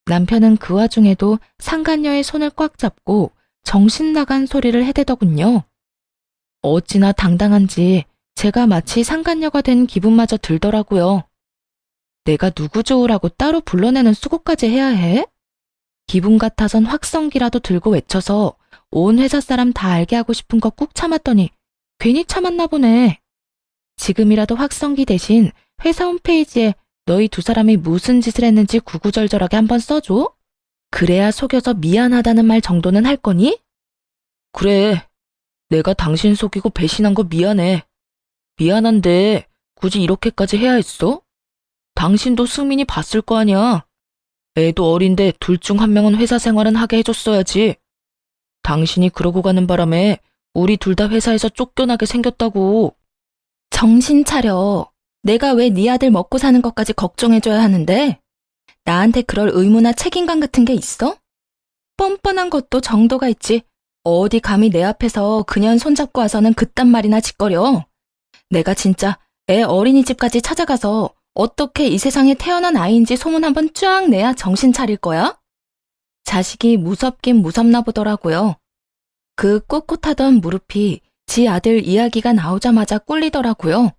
남편은 그 와중에도 상간녀의 손을 꽉 잡고 정신 나간 소리를 해대더군요. 어찌나 당당한지 제가 마치 상간녀가 된 기분마저 들더라고요. 내가 누구 좋으라고 따로 불러내는 수고까지 해야 해? 기분 같아선 확성기라도 들고 외쳐서 온 회사 사람 다 알게 하고 싶은 거 꾹 참았더니 괜히 참았나 보네. 지금이라도 확성기 대신 회사 홈페이지에 너희 두 사람이 무슨 짓을 했는지 구구절절하게 한번 써줘? 그래야 속여서 미안하다는 말 정도는 할 거니? 그래. 내가 당신 속이고 배신한 거 미안해. 미안한데 굳이 이렇게까지 해야 했어? 당신도 승민이 봤을 거 아니야. 애도 어린데 둘 중 한 명은 회사 생활은 하게 해줬어야지. 당신이 그러고 가는 바람에 우리 둘 다 회사에서 쫓겨나게 생겼다고. 정신 차려. 내가 왜 네 아들 먹고 사는 것까지 걱정해줘야 하는데? 나한테 그럴 의무나 책임감 같은 게 있어? 뻔뻔한 것도 정도가 있지. 어디 감히 내 앞에서 그년 손잡고 와서는 그딴 말이나 짓거려. 내가 진짜 애 어린이집까지 찾아가서 어떻게 이 세상에 태어난 아이인지 소문 한번 쫙 내야 정신 차릴 거야? 자식이 무섭긴 무섭나 보더라고요. 그 꼿꼿하던 무릎이 지 아들 이야기가 나오자마자 꿀리더라고요.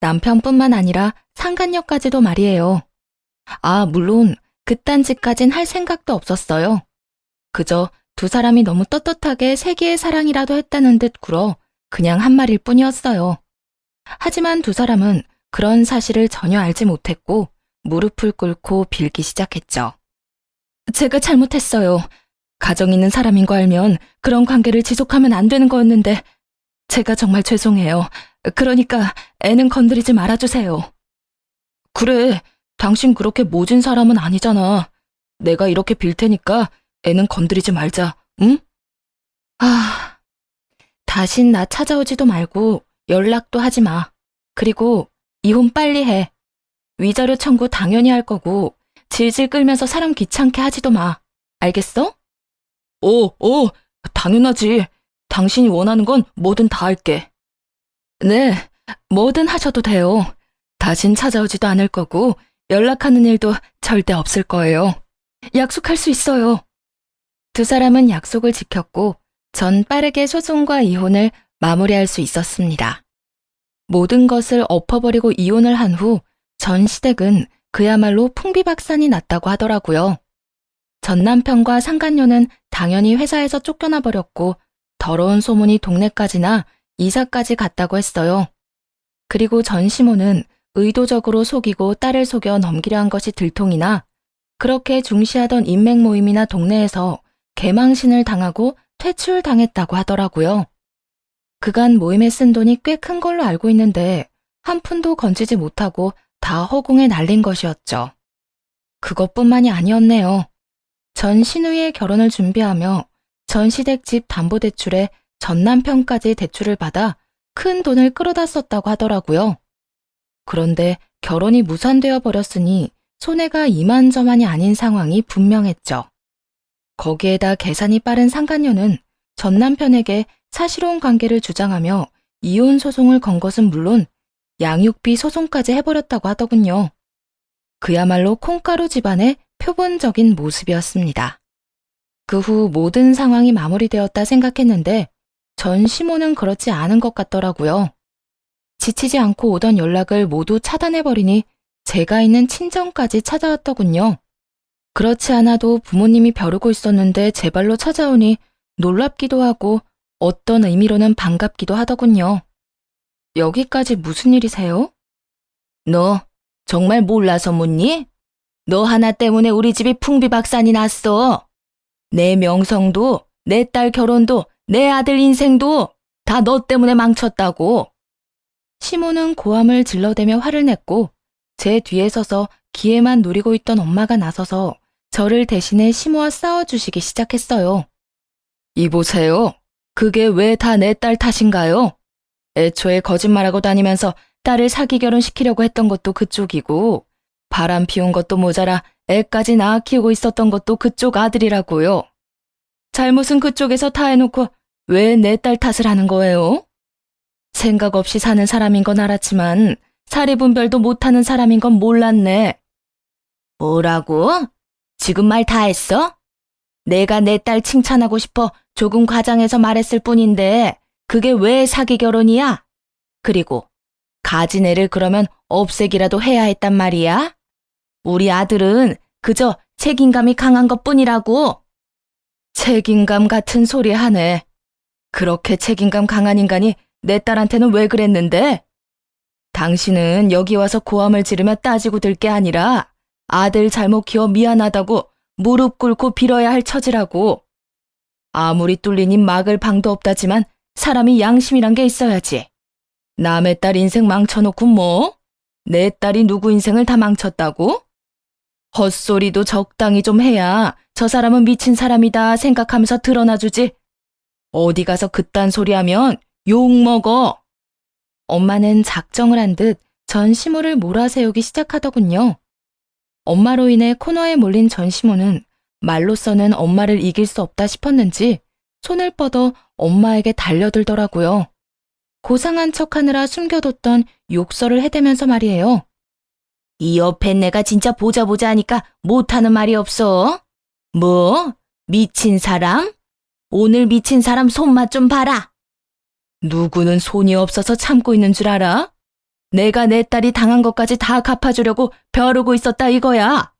남편뿐만 아니라 상간녀까지도 말이에요. 아, 물론 그딴 짓까진 할 생각도 없었어요. 그저 두 사람이 너무 떳떳하게 세기의 사랑이라도 했다는 듯 굴어 그냥 한 말일 뿐이었어요. 하지만 두 사람은 그런 사실을 전혀 알지 못했고 무릎을 꿇고 빌기 시작했죠. 제가 잘못했어요. 가정 있는 사람인 거 알면 그런 관계를 지속하면 안 되는 거였는데 제가 정말 죄송해요. 그러니까 애는 건드리지 말아주세요. 그래, 당신 그렇게 모진 사람은 아니잖아. 내가 이렇게 빌 테니까 애는 건드리지 말자, 응? 아, 다신 나 찾아오지도 말고 연락도 하지 마. 그리고 이혼 빨리 해. 위자료 청구 당연히 할 거고 질질 끌면서 사람 귀찮게 하지도 마. 알겠어? 당연하지. 당신이 원하는 건 뭐든 다 할게. 네, 뭐든 하셔도 돼요. 다신 찾아오지도 않을 거고 연락하는 일도 절대 없을 거예요. 약속할 수 있어요. 두 사람은 약속을 지켰고 전 빠르게 소송과 이혼을 마무리할 수 있었습니다. 모든 것을 엎어버리고 이혼을 한 후 전 시댁은 그야말로 풍비박산이 났다고 하더라고요. 전 남편과 상간녀는 당연히 회사에서 쫓겨나 버렸고 더러운 소문이 동네까지나 이사까지 갔다고 했어요. 그리고 전 시모는 의도적으로 속이고 딸을 속여 넘기려 한 것이 들통이나 그렇게 중시하던 인맥 모임이나 동네에서 개망신을 당하고 퇴출당했다고 하더라고요. 그간 모임에 쓴 돈이 꽤 큰 걸로 알고 있는데 한 푼도 건지지 못하고 다 허공에 날린 것이었죠. 그것뿐만이 아니었네요. 전 시누이의 결혼을 준비하며 전 시댁 집 담보대출에 전 남편까지 대출을 받아 큰 돈을 끌어다 썼다고 하더라고요. 그런데 결혼이 무산되어 버렸으니 손해가 이만저만이 아닌 상황이 분명했죠. 거기에다 계산이 빠른 상간녀는 전 남편에게 사실혼 관계를 주장하며 이혼 소송을 건 것은 물론 양육비 소송까지 해버렸다고 하더군요. 그야말로 콩가루 집안의 표본적인 모습이었습니다. 그 후 모든 상황이 마무리되었다 생각했는데 전 시모는 그렇지 않은 것 같더라고요. 지치지 않고 오던 연락을 모두 차단해버리니 제가 있는 친정까지 찾아왔더군요. 그렇지 않아도 부모님이 벼르고 있었는데 제 발로 찾아오니 놀랍기도 하고 어떤 의미로는 반갑기도 하더군요. 여기까지 무슨 일이세요? 너 정말 몰라서 묻니? 너 하나 때문에 우리 집이 풍비박산이 났어. 내 명성도, 내 딸 결혼도, 내 아들 인생도 다 너 때문에 망쳤다고. 시모는 고함을 질러대며 화를 냈고 제 뒤에 서서 기회만 노리고 있던 엄마가 나서서 저를 대신해 시모와 싸워주시기 시작했어요. 이보세요. 그게 왜 다 내 딸 탓인가요? 애초에 거짓말하고 다니면서 딸을 사기 결혼시키려고 했던 것도 그쪽이고 바람 피운 것도 모자라 애까지 낳아 키우고 있었던 것도 그쪽 아들이라고요. 잘못은 그쪽에서 다 해놓고 왜 내 딸 탓을 하는 거예요? 생각 없이 사는 사람인 건 알았지만 사리분별도 못하는 사람인 건 몰랐네. 뭐라고? 지금 말 다 했어? 내가 내 딸 칭찬하고 싶어 조금 과장해서 말했을 뿐인데 그게 왜 사기 결혼이야? 그리고 가진 애를 그러면 없애기라도 해야 했단 말이야? 우리 아들은 그저 책임감이 강한 것뿐이라고. 책임감 같은 소리 하네. 그렇게 책임감 강한 인간이 내 딸한테는 왜 그랬는데? 당신은 여기 와서 고함을 지르며 따지고 들 게 아니라 아들 잘못 키워 미안하다고 무릎 꿇고 빌어야 할 처지라고. 아무리 뚫리니 막을 방도 없다지만 사람이 양심이란 게 있어야지. 남의 딸 인생 망쳐놓고 뭐? 내 딸이 누구 인생을 다 망쳤다고? 헛소리도 적당히 좀 해야 저 사람은 미친 사람이다 생각하면서 드러나주지. 어디 가서 그딴 소리 하면 욕먹어. 엄마는 작정을 한 듯 전 시모를 몰아세우기 시작하더군요. 엄마로 인해 코너에 몰린 전 시모는 말로서는 엄마를 이길 수 없다 싶었는지 손을 뻗어 엄마에게 달려들더라고요. 고상한 척하느라 숨겨뒀던 욕설을 해대면서 말이에요. 이 옆에 내가 진짜 보자 하니까 못하는 말이 없어. 뭐? 미친 사람? 오늘 미친 사람 손맛 좀 봐라. 누구는 손이 없어서 참고 있는 줄 알아? 내가 내 딸이 당한 것까지 다 갚아주려고 벼르고 있었다 이거야.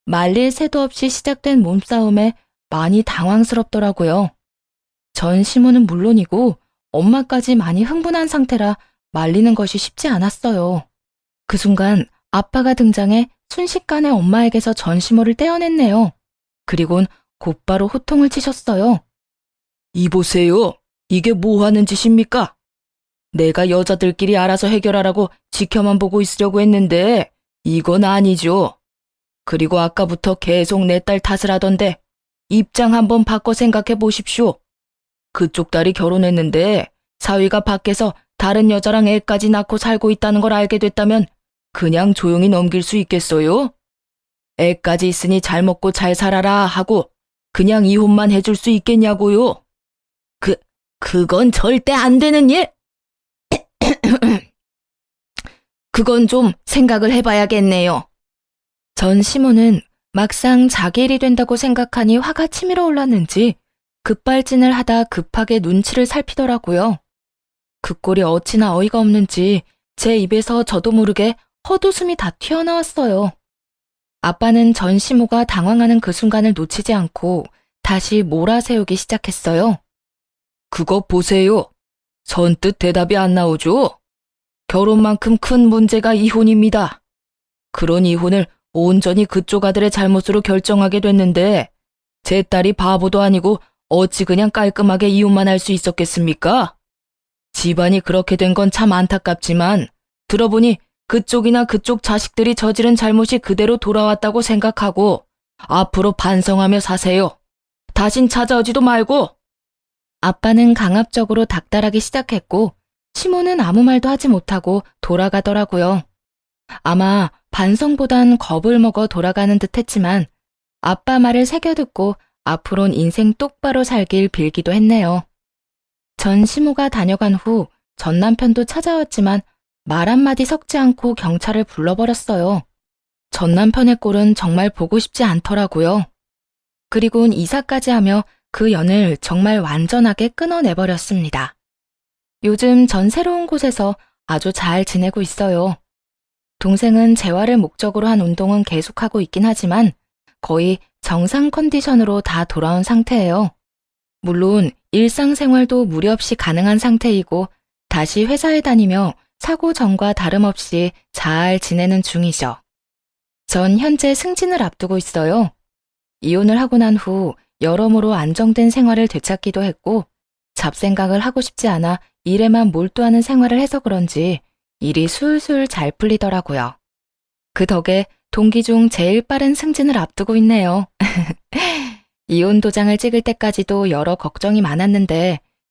말릴 새도 없이 시작된 몸싸움에 많이 당황스럽더라고요. 전 시모는 물론이고 엄마까지 많이 흥분한 상태라 말리는 것이 쉽지 않았어요. 그 순간 아빠가 등장해 순식간에 엄마에게서 전 시모를 떼어냈네요. 그리곤 곧바로 호통을 치셨어요. 이보세요. 이게 뭐 하는 짓입니까? 내가 여자들끼리 알아서 해결하라고 지켜만 보고 있으려고 했는데 이건 아니죠. 그리고 아까부터 계속 내 딸 탓을 하던데 입장 한번 바꿔 생각해 보십시오. 그쪽 딸이 결혼했는데 사위가 밖에서 다른 여자랑 애까지 낳고 살고 있다는 걸 알게 됐다면 그냥 조용히 넘길 수 있겠어요? 애까지 있으니 잘 먹고 잘 살아라 하고 그냥 이혼만 해줄 수 있겠냐고요? 그건 절대 안 되는 일! 그건 좀 생각을 해봐야겠네요. 전 시모는 막상 자기 일이 된다고 생각하니 화가 치밀어 올랐는지 급발진을 하다 급하게 눈치를 살피더라고요. 그 꼴이 어찌나 어이가 없는지 제 입에서 저도 모르게 헛웃음이 다 튀어나왔어요. 아빠는 전 시모가 당황하는 그 순간을 놓치지 않고 다시 몰아세우기 시작했어요. 그거 보세요. 선뜻 대답이 안 나오죠? 결혼만큼 큰 문제가 이혼입니다. 그런 이혼을 온전히 그쪽 아들의 잘못으로 결정하게 됐는데 제 딸이 바보도 아니고 어찌 그냥 깔끔하게 이혼만 할 수 있었겠습니까? 집안이 그렇게 된 건 참 안타깝지만 들어보니 그쪽이나 그쪽 자식들이 저지른 잘못이 그대로 돌아왔다고 생각하고 앞으로 반성하며 사세요. 다신 찾아오지도 말고. 아빠는 강압적으로 닥달하기 시작했고 시모는 아무 말도 하지 못하고 돌아가더라고요. 아마 반성보단 겁을 먹어 돌아가는 듯 했지만 아빠 말을 새겨듣고 앞으론 인생 똑바로 살길 빌기도 했네요. 전 시모가 다녀간 후 전 남편도 찾아왔지만 말 한마디 섞지 않고 경찰을 불러버렸어요. 전 남편의 꼴은 정말 보고 싶지 않더라고요. 그리곤 이사까지 하며 그 연을 정말 완전하게 끊어내버렸습니다. 요즘 전 새로운 곳에서 아주 잘 지내고 있어요. 동생은 재활을 목적으로 한 운동은 계속하고 있긴 하지만 거의 정상 컨디션으로 다 돌아온 상태예요. 물론 일상생활도 무리 없이 가능한 상태이고 다시 회사에 다니며 사고 전과 다름없이 잘 지내는 중이죠. 전 현재 승진을 앞두고 있어요. 이혼을 하고 난 후 여러모로 안정된 생활을 되찾기도 했고 잡생각을 하고 싶지 않아 일에만 몰두하는 생활을 해서 그런지 일이 술술 잘 풀리더라고요. 그 덕에 동기 중 제일 빠른 승진을 앞두고 있네요. 이혼 도장을 찍을 때까지도 여러 걱정이 많았는데